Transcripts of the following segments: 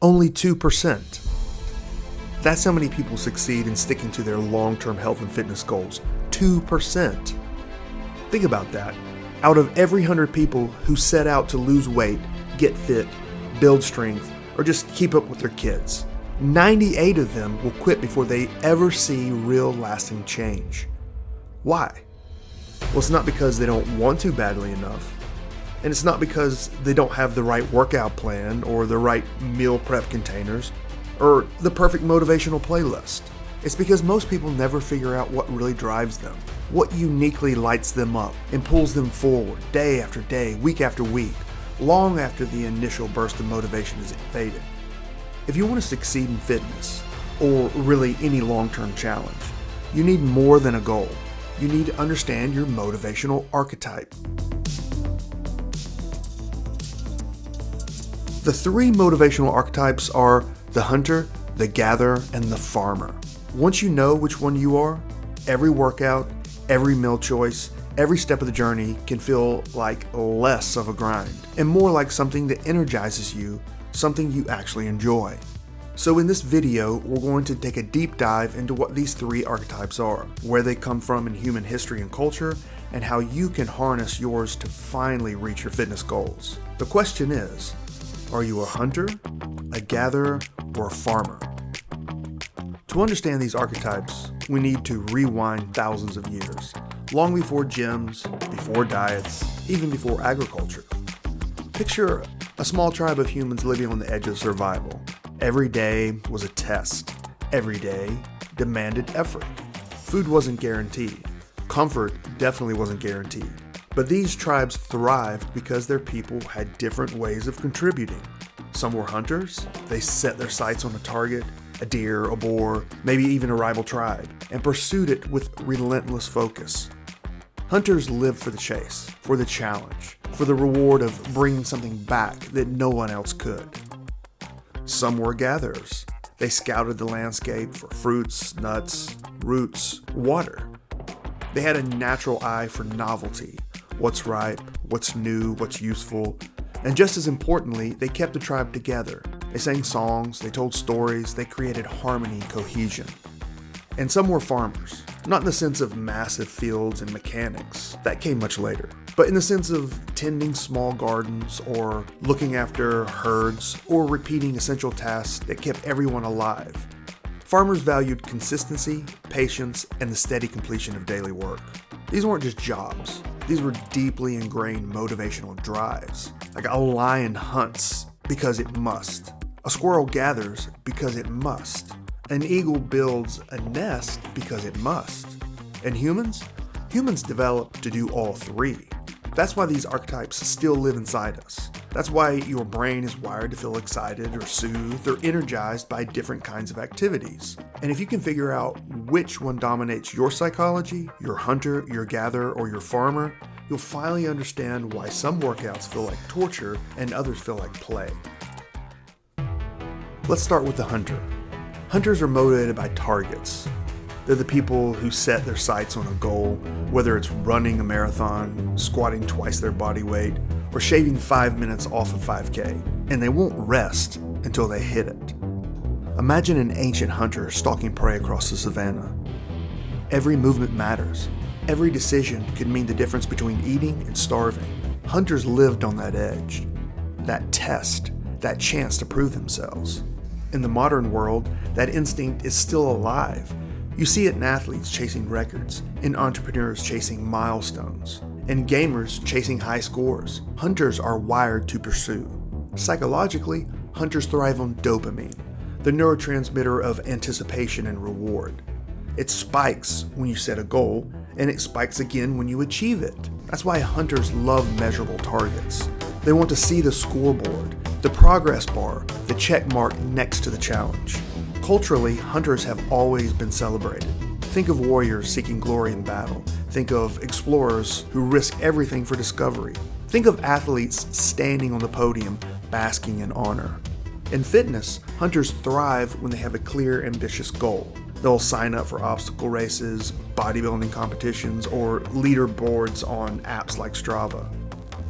Only 2%. That's how many people succeed in sticking to their long-term health and fitness goals. 2%. Think about that. Out of every 100 people who set out to lose weight, get fit, build strength, or just keep up with their kids, 98 of them will quit before they ever see real lasting change. Why? Well, it's not because they don't want to badly enough. And it's not because they don't have the right workout plan or the right meal prep containers or the perfect motivational playlist. It's because most people never figure out what really drives them, what uniquely lights them up and pulls them forward day after day, week after week, long after the initial burst of motivation is faded. If you want to succeed in fitness, or really any long-term challenge, you need more than a goal. You need to understand your motivational archetype. The three motivational archetypes are the hunter, the gatherer, and the farmer. Once you know which one you are, every workout, every meal choice, every step of the journey can feel like less of a grind and more like something that energizes you, something you actually enjoy. So in this video, we're going to take a deep dive into what these three archetypes are, where they come from in human history and culture, and how you can harness yours to finally reach your fitness goals. The question is, are you a hunter, a gatherer, or a farmer? To understand these archetypes, we need to rewind thousands of years, long before gyms, before diets, even before agriculture. Picture a small tribe of humans living on the edge of survival. Every day was a test. Every day demanded effort. Food wasn't guaranteed. Comfort definitely wasn't guaranteed. But these tribes thrived because their people had different ways of contributing. Some were hunters. They set their sights on a target, a deer, a boar, maybe even a rival tribe, and pursued it with relentless focus. Hunters lived for the chase, for the challenge, for the reward of bringing something back that no one else could. Some were gatherers. They scouted the landscape for fruits, nuts, roots, water. They had a natural eye for novelty, what's ripe, what's new, what's useful, and just as importantly, they kept the tribe together. They sang songs, they told stories, they created harmony and cohesion. And some were farmers, not in the sense of massive fields and mechanics, that came much later, but in the sense of tending small gardens or looking after herds or repeating essential tasks that kept everyone alive. Farmers valued consistency, patience, and the steady completion of daily work. These weren't just jobs. These were deeply ingrained motivational drives. Like a lion hunts because it must. A squirrel gathers because it must. An eagle builds a nest because it must. And humans? Humans develop to do all three. That's why these archetypes still live inside us. That's why your brain is wired to feel excited or soothed or energized by different kinds of activities. And if you can figure out which one dominates your psychology, your hunter, your gatherer, or your farmer, you'll finally understand why some workouts feel like torture and others feel like play. Let's start with the hunter. Hunters are motivated by targets. They're the people who set their sights on a goal, whether it's running a marathon, squatting twice their body weight, or shaving 5 minutes off of 5K, and they won't rest until they hit it. Imagine an ancient hunter stalking prey across the savannah. Every movement matters. Every decision could mean the difference between eating and starving. Hunters lived on that edge, that test, that chance to prove themselves. In the modern world, that instinct is still alive. You see it in athletes chasing records, in entrepreneurs chasing milestones, in gamers chasing high scores. Hunters are wired to pursue. Psychologically, hunters thrive on dopamine, the neurotransmitter of anticipation and reward. It spikes when you set a goal, and it spikes again when you achieve it. That's why hunters love measurable targets. They want to see the scoreboard, the progress bar, the check mark next to the challenge. Culturally, hunters have always been celebrated. Think of warriors seeking glory in battle. Think of explorers who risk everything for discovery. Think of athletes standing on the podium, basking in honor. In fitness, hunters thrive when they have a clear, ambitious goal. They'll sign up for obstacle races, bodybuilding competitions, or leaderboards on apps like Strava.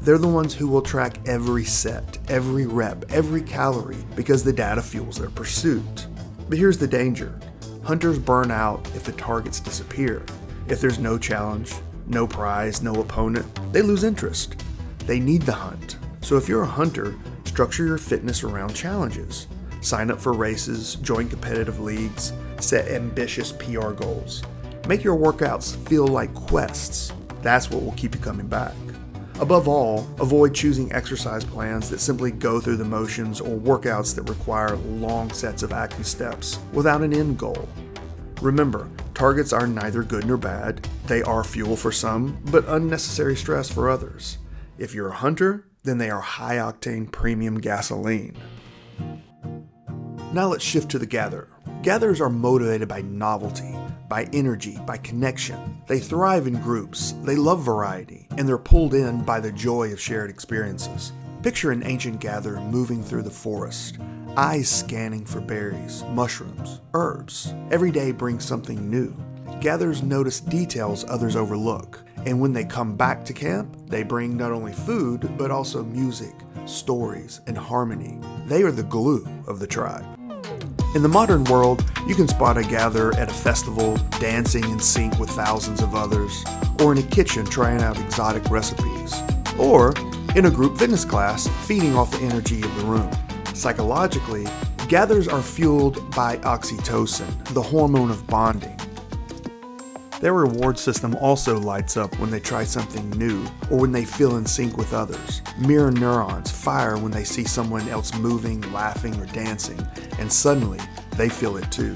They're the ones who will track every set, every rep, every calorie, because the data fuels their pursuit. But here's the danger. Hunters burn out if the targets disappear. If there's no challenge, no prize, no opponent, they lose interest. They need the hunt. So if you're a hunter, structure your fitness around challenges. Sign up for races, join competitive leagues, set ambitious PR goals. Make your workouts feel like quests. That's what will keep you coming back. Above all, avoid choosing exercise plans that simply go through the motions or workouts that require long sets of action steps without an end goal. Remember, targets are neither good nor bad. They are fuel for some, but unnecessary stress for others. If you're a hunter, then they are high-octane premium gasoline. Now let's shift to the gatherer. Gatherers are motivated by novelty, by energy, by connection. They thrive in groups, they love variety, and they're pulled in by the joy of shared experiences. Picture an ancient gatherer moving through the forest, eyes scanning for berries, mushrooms, herbs. Every day brings something new. Gatherers notice details others overlook, and when they come back to camp, they bring not only food, but also music, stories, and harmony. They are the glue of the tribe. In the modern world, you can spot a gatherer at a festival, dancing in sync with thousands of others, or in a kitchen trying out exotic recipes, or in a group fitness class feeding off the energy of the room. Psychologically, gatherers are fueled by oxytocin, the hormone of bonding. Their reward system also lights up when they try something new or when they feel in sync with others. Mirror neurons fire when they see someone else moving, laughing, or dancing, and suddenly they feel it too.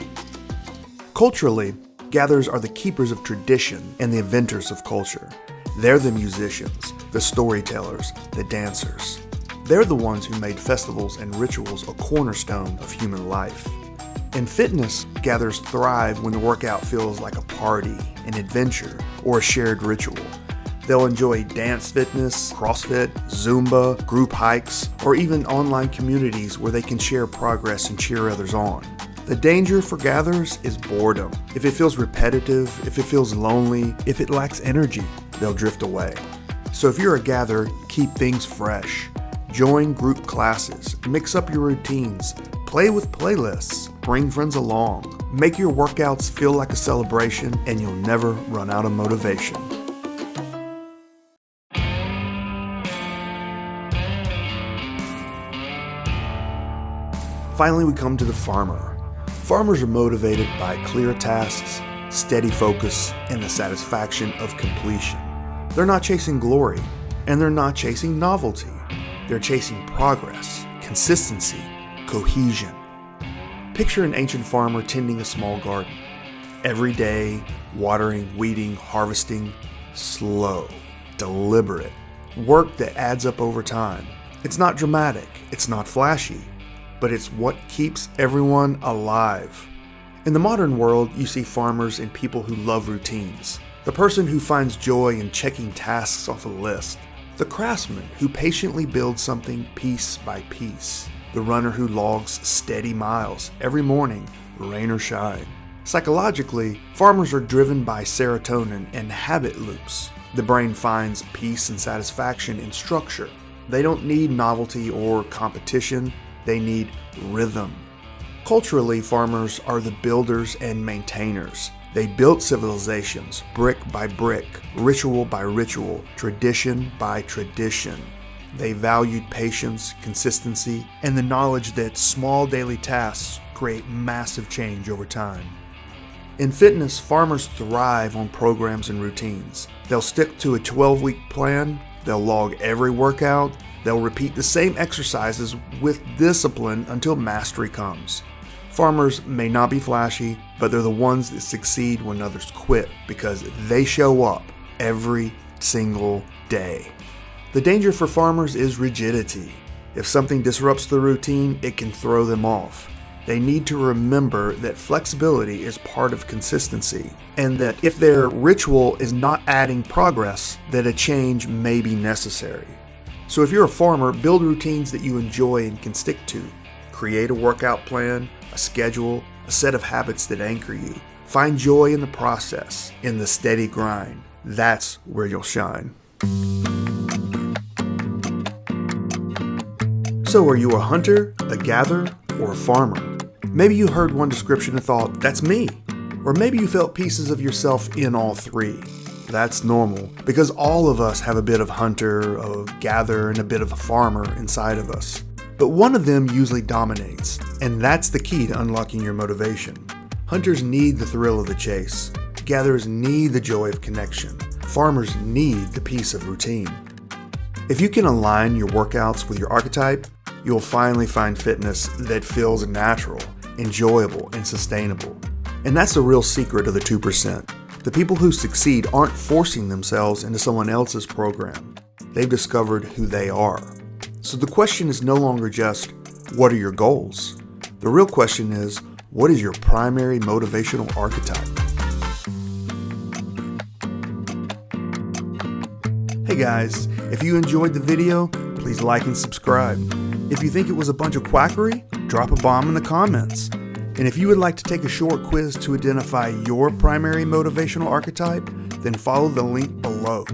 Culturally, gatherers are the keepers of tradition and the inventors of culture. They're the musicians, the storytellers, the dancers. They're the ones who made festivals and rituals a cornerstone of human life. In fitness, gatherers thrive when the workout feels like a party, an adventure, or a shared ritual. They'll enjoy dance fitness, CrossFit, Zumba, group hikes, or even online communities where they can share progress and cheer others on. The danger for gatherers is boredom. If it feels repetitive, if it feels lonely, if it lacks energy, they'll drift away. So if you're a gatherer, keep things fresh. Join group classes, mix up your routines, play with playlists, bring friends along. Make your workouts feel like a celebration, and you'll never run out of motivation. Finally, we come to the farmer. Farmers are motivated by clear tasks, steady focus, and the satisfaction of completion. They're not chasing glory, and they're not chasing novelty. They're chasing progress, consistency, cohesion. Picture an ancient farmer tending a small garden. Every day, watering, weeding, harvesting, slow, deliberate. Work that adds up over time. It's not dramatic, it's not flashy, but it's what keeps everyone alive. In the modern world, you see farmers and people who love routines. The person who finds joy in checking tasks off a list. The craftsman who patiently builds something piece by piece. The runner who logs steady miles every morning, rain or shine. Psychologically, farmers are driven by serotonin and habit loops. The brain finds peace and satisfaction in structure. They don't need novelty or competition, they need rhythm. Culturally, farmers are the builders and maintainers. They built civilizations brick by brick, ritual by ritual, tradition by tradition. They valued patience, consistency, and the knowledge that small daily tasks create massive change over time. In fitness, farmers thrive on programs and routines. They'll stick to a 12-week plan, they'll log every workout, they'll repeat the same exercises with discipline until mastery comes. Farmers may not be flashy, but they're the ones that succeed when others quit because they show up every single day. The danger for farmers is rigidity. If something disrupts the routine, it can throw them off. They need to remember that flexibility is part of consistency, and that if their ritual is not adding progress, that a change may be necessary. So if you're a farmer, build routines that you enjoy and can stick to. Create a workout plan, a schedule, a set of habits that anchor you. Find joy in the process, in the steady grind. That's where you'll shine. So are you a hunter, a gatherer, or a farmer? Maybe you heard one description and thought, that's me. Or maybe you felt pieces of yourself in all three. That's normal, because all of us have a bit of hunter, a gatherer, and a bit of a farmer inside of us. But one of them usually dominates, and that's the key to unlocking your motivation. Hunters need the thrill of the chase. Gatherers need the joy of connection. Farmers need the peace of routine. If you can align your workouts with your archetype, you'll finally find fitness that feels natural, enjoyable, and sustainable. And that's the real secret of the 2%. The people who succeed aren't forcing themselves into someone else's program. They've discovered who they are. So the question is no longer just, what are your goals? The real question is, what is your primary motivational archetype? Hey guys, if you enjoyed the video, please like and subscribe. If you think it was a bunch of quackery, drop a bomb in the comments. And if you would like to take a short quiz to identify your primary motivational archetype, then follow the link below.